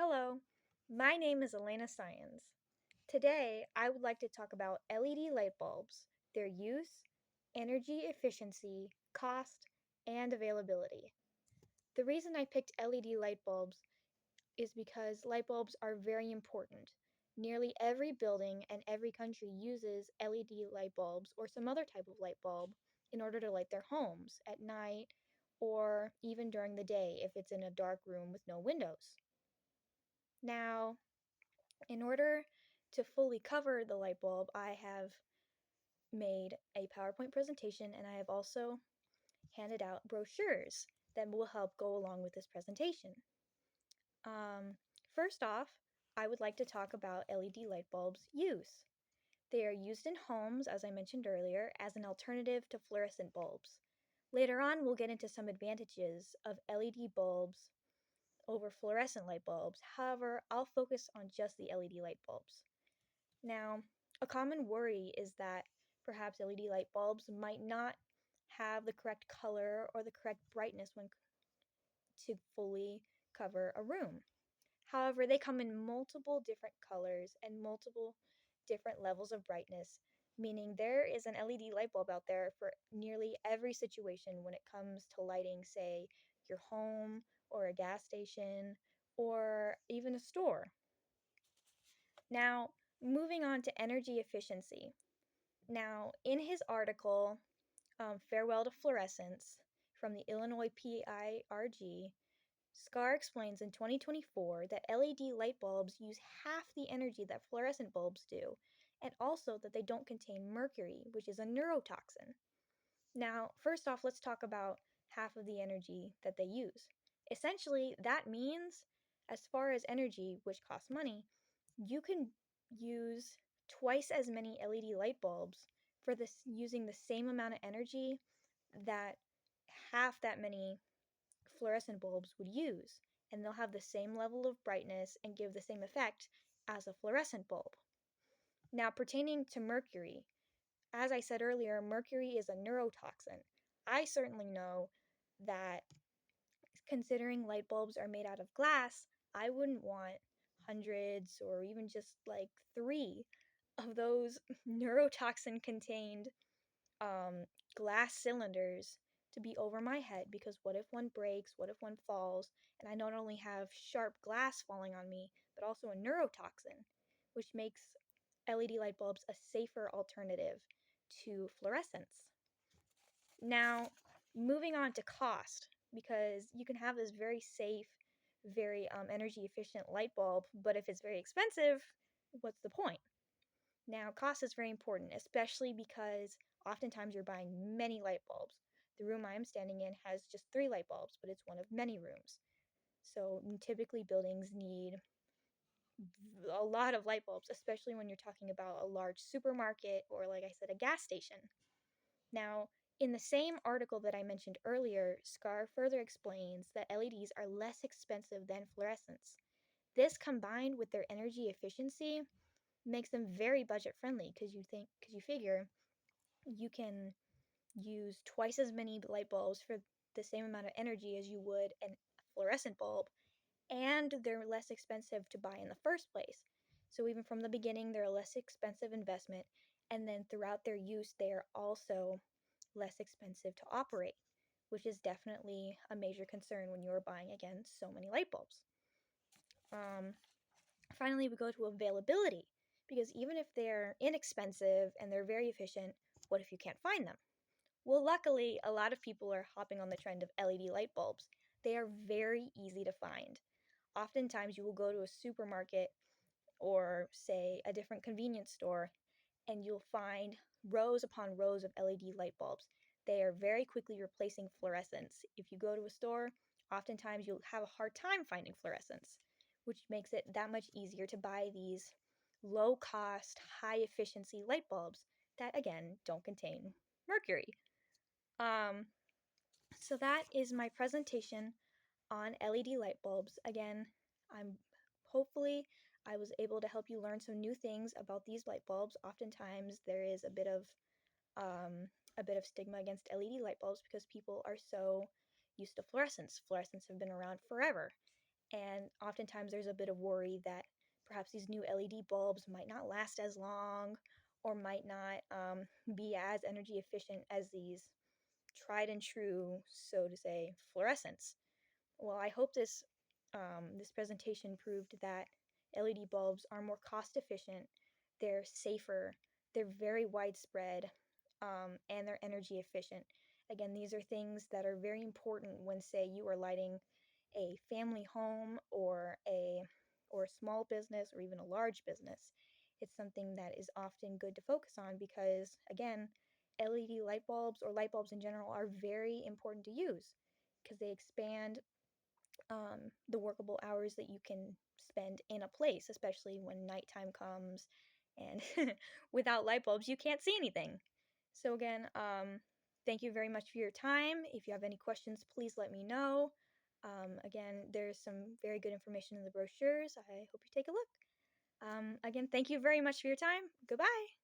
Hello, my name is Elena Science. Today, I would like to talk about LED light bulbs, their use, energy efficiency, cost, and availability. The reason I picked LED light bulbs is because light bulbs are very important. Nearly every building and every country uses LED light bulbs or some other type of light bulb in order to light their homes at night or even during the day if it's in a dark room with no windows. Now, in order to fully cover the light bulb, I have made a PowerPoint presentation and I have also handed out brochures that will help go along with this presentation. Um, First off, I would like to talk about LED light bulbs' use. They are used in homes, as I mentioned earlier, as an alternative to fluorescent bulbs. Later on, we'll get into some advantages of LED bulbs over fluorescent light bulbs. However, I'll focus on just the LED light bulbs. Now, a common worry is that perhaps LED light bulbs might not have the correct color or the correct brightness when to fully cover a room. However, they come in multiple different colors and multiple different levels of brightness, meaning there is an LED light bulb out there for nearly every situation when it comes to lighting, say, your home or a gas station or even a store. Now, moving on to energy efficiency. Now, in his article, Farewell to Fluorescence, from the Illinois PIRG, Scar explains in 2024 that LED light bulbs use half the energy that fluorescent bulbs do, and also that they don't contain mercury, which is a neurotoxin. Now, first off, let's talk about half of the energy that they use. Essentially, that means, as far as energy, which costs money, you can use twice as many LED light bulbs for this using the same amount of energy that half that many fluorescent bulbs would use, and they'll have the same level of brightness and give the same effect as a fluorescent bulb. Now, pertaining to mercury, as I said earlier, mercury is a neurotoxin. I certainly know that considering light bulbs are made out of glass, I wouldn't want hundreds or even just like three of those neurotoxin contained um, glass cylinders to be over my head, because what if one breaks? What if one falls? And I not only have sharp glass falling on me, but also a neurotoxin, which makes LED light bulbs a safer alternative to fluorescence. Now, moving on to cost, because you can have this very safe, very energy efficient light bulb, but if it's very expensive, what's the point? Now, cost is very important, especially because oftentimes you're buying many light bulbs. The room I am standing in has just three light bulbs, but it's one of many rooms. So typically, buildings need a lot of light bulbs, especially when you're talking about a large supermarket or, like I said, a gas station. Now, in the same article that I mentioned earlier, Scar further explains that LEDs are less expensive than fluorescents. This combined with their energy efficiency makes them very budget friendly, because you figure you can use twice as many light bulbs for the same amount of energy as you would a fluorescent bulb, and they're less expensive to buy in the first place. So even from the beginning, they're a less expensive investment, and then throughout their use, they are also less expensive to operate, which is definitely a major concern when you are buying, again, so many light bulbs. Um, Finally, we go to availability, because even if they're inexpensive and they're very efficient, what if you can't find them? Well, luckily, a lot of people are hopping on the trend of LED light bulbs. They are very easy to find. Oftentimes, you will go to a supermarket or, say, a different convenience store, and you'll find rows upon rows of LED light bulbs. They are very quickly replacing fluorescents. If you go to a store, oftentimes you'll have a hard time finding fluorescents, which makes it that much easier to buy these low cost, high efficiency light bulbs that, again, don't contain mercury. Um, so that is my presentation on LED light bulbs. Again, I'm hopefully I was able to help you learn some new things about these light bulbs. Oftentimes there is a bit of stigma against LED light bulbs because people are so used to fluorescents. Fluorescents have been around forever. And oftentimes there's a bit of worry that perhaps these new LED bulbs might not last as long or might not be as energy efficient as these tried and true, so to say, fluorescents. Well, I hope this presentation proved that LED bulbs are more cost efficient, they're safer, they're very widespread, and they're energy efficient. Again, these are things that are very important when, say, you are lighting a family home or a small business or even a large business. It's something that is often good to focus on because, again, LED light bulbs or light bulbs in general are very important to use because they expand the workable hours that you can spend in a place, especially when nighttime comes and without light bulbs, you can't see anything. So, again, thank you very much for your time. If you have any questions, please let me know. Again, there's some very good information in the brochures. I hope you take a look. Again, thank you very much for your time. Goodbye.